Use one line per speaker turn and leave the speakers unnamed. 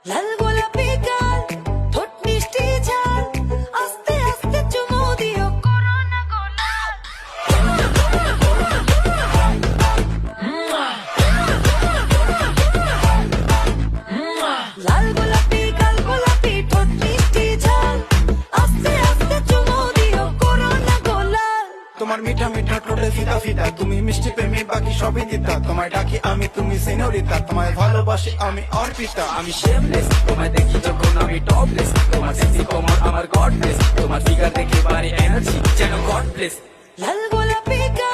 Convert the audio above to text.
লাল গোলাপি গাল ঠোঁট মিষ্টি ঝাল আস্তে আস্তে চুমু দিও করোনা গোলাপ লাল গোলাপি গাল গোলাপি ঠোঁট মিষ্টি ঝাল আস্তে আস্তে চুমু দিও করোনা গোলাপ
তোমার মিঠা মিঠা ঠোঁটে ফিদা ফিদা তুমি মিষ্টি প্রেমী বাকি সবই দিতা তোমায় ডাকি আমি তুমি সিনোরিতা তোমায় ভালোবাসি আমি অর্পিতা
আমি শেমলেস তোমায় দেখি যখন আমি টপলেস তোমার সেক্সি কোমর আমার গড ব্লেস তোমার ফিগার দেখে বাড়ি এনার্জি যেন গড ব্লেস
লাল গোলাপি গাল